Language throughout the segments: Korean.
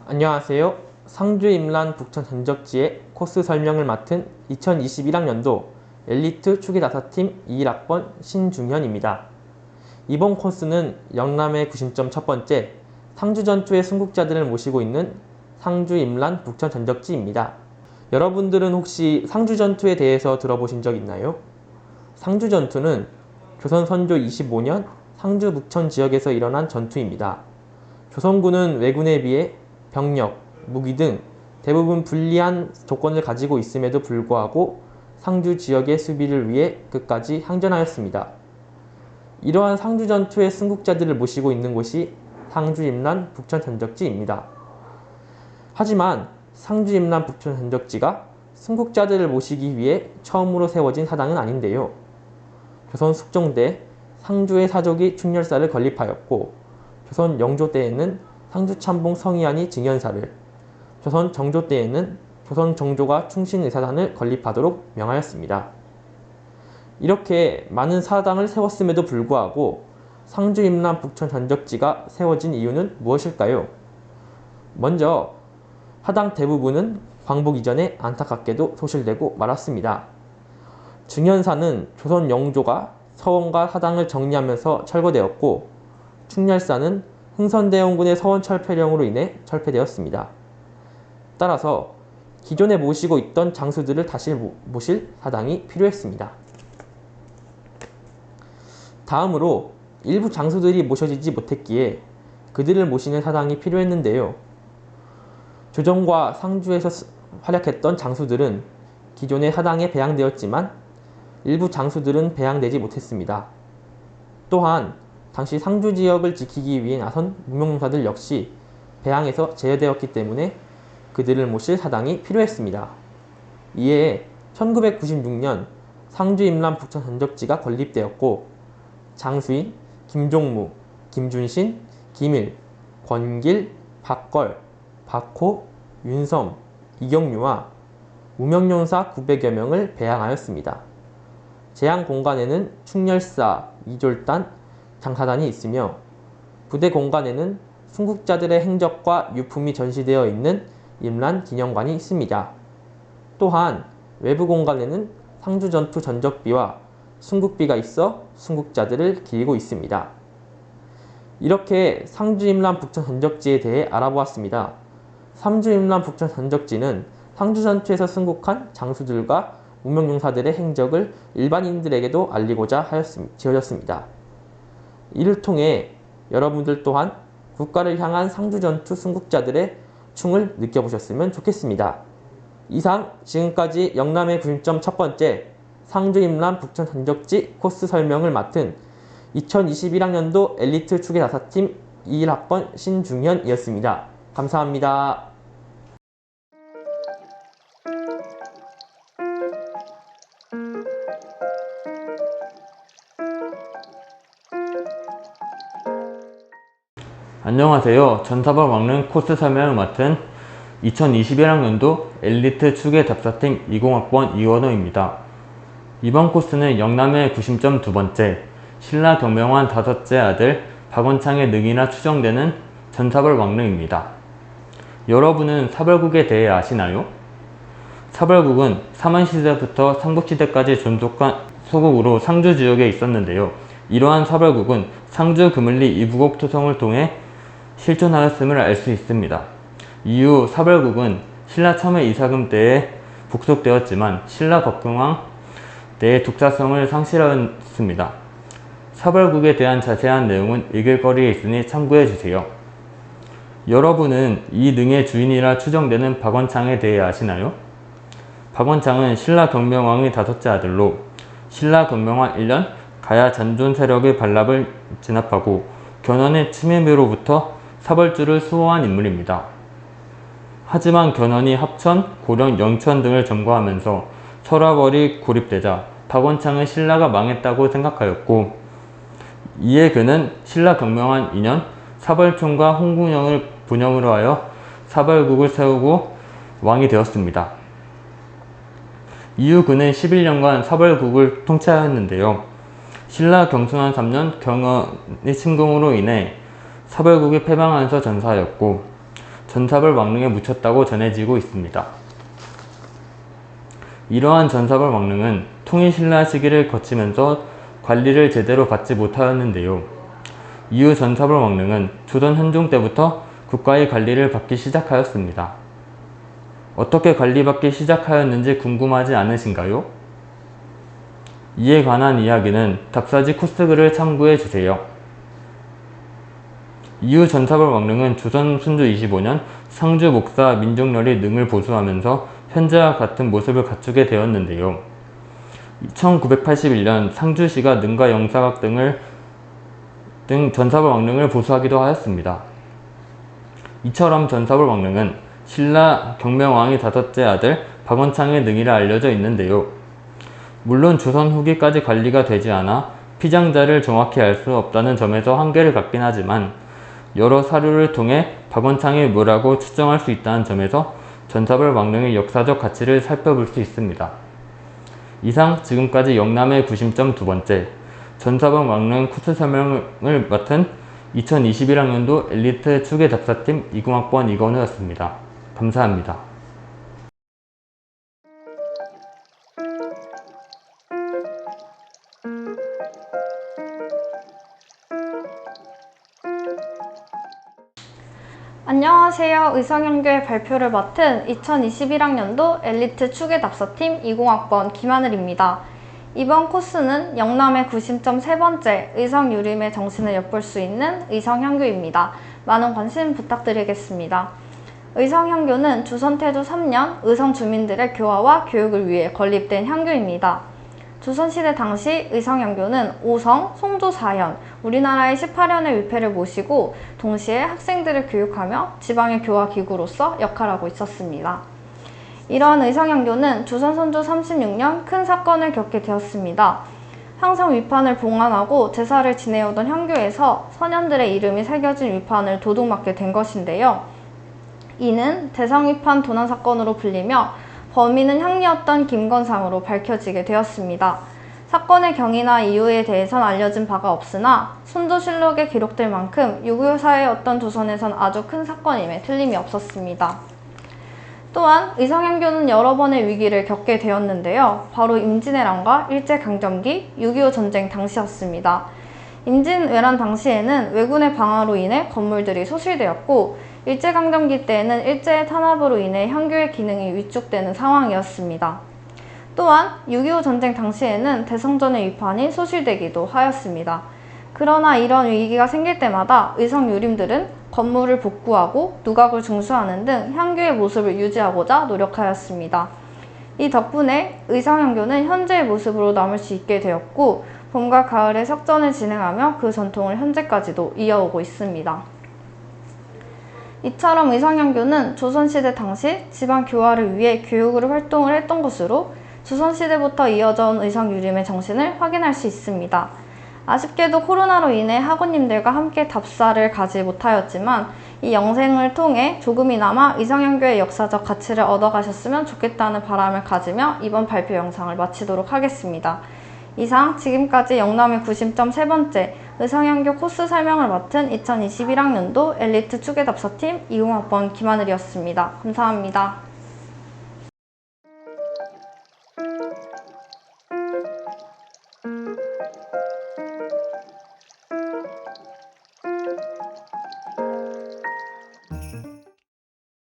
안녕하세요. 상주 임란 북천 전적지의 코스 설명을 맡은 2021학년도 엘리트 추계다사팀 21학번 신중현입니다. 이번 코스는 영남의 구심점 첫 번째 상주 전투의 승국자들을 모시고 있는 상주 임란 북천 전적지입니다. 여러분들은 혹시 상주 전투에 대해서 들어보신 적 있나요? 상주 전투는 조선 선조 25년 상주 북천 지역에서 일어난 전투입니다. 조선군은 왜군에 비해 병력, 무기 등 대부분 불리한 조건을 가지고 있음에도 불구하고 상주 지역의 수비를 위해 끝까지 항전하였습니다. 이러한 상주 전투의 승국자들을 모시고 있는 곳이 상주 임란 북천 전적지입니다. 하지만 상주 임란 북천 전적지가 승국자들을 모시기 위해 처음으로 세워진 사당은 아닌데요. 조선 숙종 때 상주의 사족이 충렬사를 건립하였고, 조선 영조 때에는 상주 참봉 성희안이 증연사를, 조선 정조 때에는 조선 정조가 충신의사단을 건립하도록 명하였습니다. 이렇게 많은 사당을 세웠음에도 불구하고 상주 임란 북천 전적지가 세워진 이유는 무엇일까요? 먼저 사당 대부분은 광복 이전에 안타깝게도 소실되고 말았습니다. 증연사는 조선 영조가 서원과 사당을 정리하면서 철거되었고, 충렬사는 흥선대원군의 서원 철폐령으로 인해 철폐되었습니다. 따라서 기존에 모시고 있던 장수들을 다시 모실 사당이 필요했습니다. 다음으로 일부 장수들이 모셔지지 못했기에 그들을 모시는 사당이 필요했는데요. 조정과 상주에서 활약했던 장수들은 기존의 사당에 배양되었지만 일부 장수들은 배양되지 못했습니다. 또한 당시 상주 지역을 지키기 위해 나선 무명용사들 역시 배양에서 제외되었기 때문에 그들을 모실 사당이 필요했습니다. 이에 1996년 상주 임란 북천 전적지가 건립되었고, 장수인 김종무, 김준신, 김일, 권길, 박걸, 박호, 윤섬, 이경유와 무명용사 900여 명을 배양하였습니다. 제양 공간에는 충렬사, 이졸단, 장사단이 있으며 부대 공간에는 순국자들의 행적과 유품이 전시되어 있는 임란 기념관이 있습니다. 또한 외부 공간에는 상주 전투 전적비와 순국비가 있어 순국자들을 기리고 있습니다. 이렇게 상주 임란 북천 전적지에 대해 알아보았습니다. 상주 임란 북천 전적지는 상주 전투에서 승국한 장수들과 무명용사들의 행적을 일반인들에게도 알리고자 지어졌습니다. 이를 통해 여러분들 또한 국가를 향한 상주 전투 승국자들의 충을 느껴보셨으면 좋겠습니다. 이상 지금까지 영남의 구심점 첫 번째 상주 임란 북천 전적지 코스 설명을 맡은 2021학년도 엘리트 추계다사팀 21학번 신중현이었습니다. 감사합니다. 안녕하세요. 전사벌 막는 코스 설명을 맡은 2021학년도 엘리트 추계답사팀 20학번 이원호입니다. 이번 코스는 영남의 구심점 두 번째 신라 경명왕 다섯째 아들 박원창의 능이나 추정되는 전사벌 왕릉입니다. 여러분은 사벌국에 대해 아시나요? 사벌국은 삼원시대부터 삼국시대까지 존속한 소국으로 상주 지역에 있었는데요. 이러한 사벌국은 상주 금을리 이부곡 토성을 통해 실존하였음을 알 수 있습니다. 이후 사벌국은 신라 첨예 이사금 때에 복속되었지만 신라 법흥왕 때의 독자성을 상실하였습니다. 사벌국에 대한 자세한 내용은 읽을 거리에 있으니 참고해주세요. 여러분은 이 능의 주인이라 추정되는 박원창에 대해 아시나요? 박원창은 신라 경명왕의 다섯째 아들로 신라 경명왕 1년 가야 잔존 세력의 반랍을 진압하고 견훤의 침해로부터 사벌주를 수호한 인물입니다. 하지만 견훤이 합천, 고령, 영천 등을 점거하면서 서라벌이 고립되자 박원창은 신라가 망했다고 생각하였고, 이에 그는 신라 경명한 2년 사벌총과 홍군영을 분영으로 하여 사벌국을 세우고 왕이 되었습니다. 이후 그는 11년간 사벌국을 통치하였는데요. 신라 경순한 3년 경원의 침공으로 인해 사벌국이 패망하면서 전사하였고 전사벌 왕릉에 묻혔다고 전해지고 있습니다. 이러한 전사벌 왕릉은 통일신라 시기를 거치면서 관리를 제대로 받지 못하였는데요. 이후 전사벌 왕릉은 조선 현종 때부터 국가의 관리를 받기 시작하였습니다. 어떻게 관리받기 시작하였는지 궁금하지 않으신가요? 이에 관한 이야기는 답사지 코스글을 참고해주세요. 이후 전사벌 왕릉은 조선 순주 25년 상주 목사 민족렬이 능을 보수하면서 현재와 같은 모습을 갖추게 되었는데요. 1981년 상주시가 능과 영사각 등 전사벌 왕릉을 보수하기도 하였습니다. 이처럼 전사벌 왕릉은 신라 경명왕의 5째 아들 박원창의 능이라 알려져 있는데요. 물론 조선 후기까지 관리가 되지 않아 피장자를 정확히 알 수 없다는 점에서 한계를 갖긴 하지만 여러 사료를 통해 박원창의 묘라고 추정할 수 있다는 점에서 전사벌 왕릉의 역사적 가치를 살펴볼 수 있습니다. 이상 지금까지 영남의 구심점 2번째 전사벌 왕릉 코스 설명을 맡은 2021학년도 엘리트 추계 답사팀 20학번 이건우였습니다. 감사합니다. 안녕하세요. 의성형교의 발표를 맡은 2021학년도 엘리트 추계 답사팀 20학번 김하늘입니다. 이번 코스는 영남의 구심점 3번째 의성유림의 정신을 엿볼 수 있는 의성향교입니다. 많은 관심 부탁드리겠습니다. 의성향교는 조선태조 3년 의성 주민들의 교화와 교육을 위해 건립된 향교입니다. 조선시대 당시 의성향교는 오성, 송조 4현, 우리나라의 18현의 위패를 모시고 동시에 학생들을 교육하며 지방의 교화기구로서 역할하고 있었습니다. 이러한 의성향교는 조선 선조 36년 큰 사건을 겪게 되었습니다. 항상 위판을 봉안하고 제사를 지내오던 향교에서 선현들의 이름이 새겨진 위판을 도둑맞게 된 것인데요. 이는 대성위판 도난사건으로 불리며 범인은 향리였던 김건상으로 밝혀지게 되었습니다. 사건의 경위나 이유에 대해선 알려진 바가 없으나 선조실록에 기록될 만큼 6.25 사회였던 조선에선 아주 큰 사건임에 틀림이 없었습니다. 또한 의성향교는 여러 번의 위기를 겪게 되었는데요. 바로 임진왜란과 일제강점기, 6.25 전쟁 당시였습니다. 임진왜란 당시에는 왜군의 방화로 인해 건물들이 소실되었고 일제강점기 때에는 일제의 탄압으로 인해 향교의 기능이 위축되는 상황이었습니다. 또한 6.25 전쟁 당시에는 대성전의 위판이 소실되기도 하였습니다. 그러나 이런 위기가 생길 때마다 의성유림들은 건물을 복구하고 누각을 중수하는 등 향교의 모습을 유지하고자 노력하였습니다. 이 덕분에 의성향교는 현재의 모습으로 남을 수 있게 되었고 봄과 가을에 석전을 진행하며 그 전통을 현재까지도 이어오고 있습니다. 이처럼 의성향교는 조선시대 당시 지방 교화를 위해 교육으로 활동을 했던 것으로 조선시대부터 이어져 온 의성유림의 정신을 확인할 수 있습니다. 아쉽게도 코로나로 인해 학우님들과 함께 답사를 가지 못하였지만 이 영상을 통해 조금이나마 의성향교의 역사적 가치를 얻어가셨으면 좋겠다는 바람을 가지며 이번 발표 영상을 마치도록 하겠습니다. 이상 지금까지 영남의 구심점 3번째 의성향교 코스 설명을 맡은 2021학년도 엘리트 추계 답사팀 20학번 김하늘이었습니다. 감사합니다.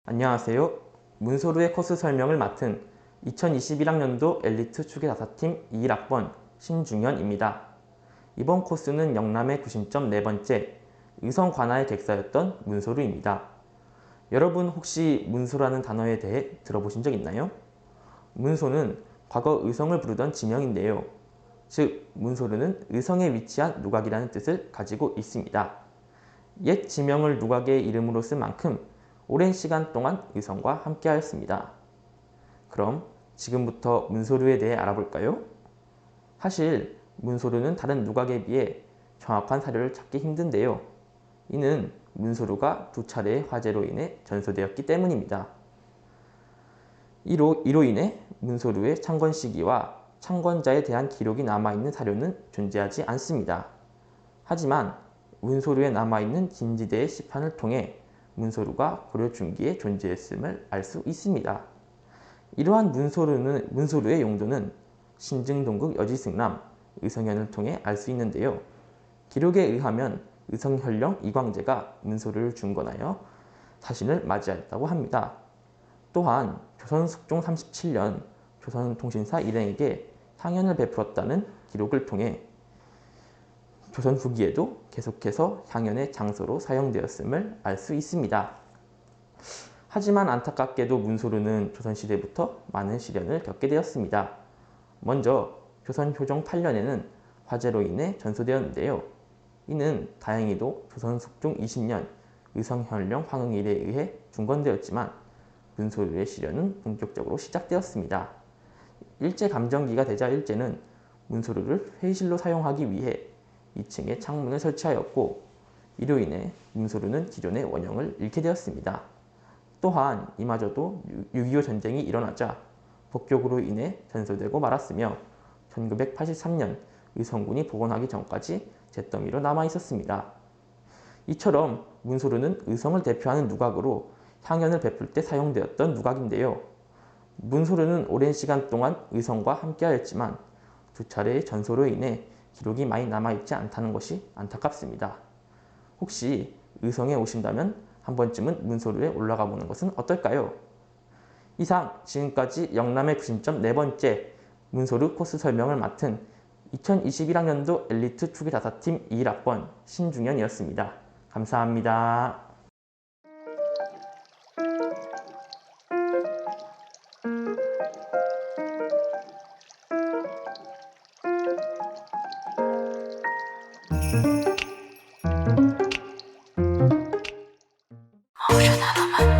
안녕하세요. 문소루의 코스 설명을 맡은 2021학년도 엘리트 추계 답사팀 21학번 신중현입니다. 이번 코스는 영남의 구심점 4번째 의성 관아의 객사였던 문소루입니다. 여러분 혹시 문소라는 단어에 대해 들어보신 적 있나요? 문소는 과거 의성을 부르던 지명인데요. 즉 문소루는 의성에 위치한 누각이라는 뜻을 가지고 있습니다. 옛 지명을 누각의 이름으로 쓴 만큼 오랜 시간 동안 의성과 함께하였습니다. 그럼 지금부터 문소루에 대해 알아볼까요? 사실 문소루는 다른 누각에 비해 정확한 사료를 찾기 힘든데요. 이는 문소루가 두 차례의 화재로 인해 전소되었기 때문입니다. 이로 인해 문소루의 창건 시기와 창건자에 대한 기록이 남아있는 사료는 존재하지 않습니다. 하지만 문소루에 남아있는 진지대의 시판을 통해 문소루가 고려 중기에 존재했음을 알 수 있습니다. 이러한 문소루의 용도는 신증동국 여지승남, 의성현을 통해 알 수 있는데요. 기록에 의하면 의성현령 이광재가 문소루를 중건하여 사신을 맞이하였다고 합니다. 또한 조선 숙종 37년 조선통신사 일행에게 향연을 베풀었다는 기록을 통해 조선 후기에도 계속해서 향연의 장소로 사용되었음을 알 수 있습니다. 하지만 안타깝게도 문소루는 조선시대부터 많은 시련을 겪게 되었습니다. 먼저 조선 효종 8년에는 화재로 인해 전소되었는데요. 이는 다행히도 조선 숙종 20년 의성현령 황흥일에 의해 중건되었지만 문소루의 시련은 본격적으로 시작되었습니다. 일제감정기가 되자 일제는 문소루를 회의실로 사용하기 위해 2층에 창문을 설치하였고 이로 인해 문소루는 기존의 원형을 잃게 되었습니다. 또한 이마저도 6.25 전쟁이 일어나자 폭격으로 인해 전소되고 말았으며 1983년 의성군이 복원하기 전까지 잿더미로 남아있었습니다. 이처럼 문소루는 의성을 대표하는 누각으로 향연을 베풀 때 사용되었던 누각인데요. 문소루는 오랜 시간 동안 의성과 함께하였지만 두 차례의 전소로 인해 기록이 많이 남아있지 않다는 것이 안타깝습니다. 혹시 의성에 오신다면 한 번쯤은 문소루에 올라가 보는 것은 어떨까요? 이상 지금까지 영남의 구심점 네 번째 문소루 코스 설명을 맡은 2021학년도 엘리트 추계 자사팀 21학번 신중현이었습니다. 감사합니다. 모션 하나만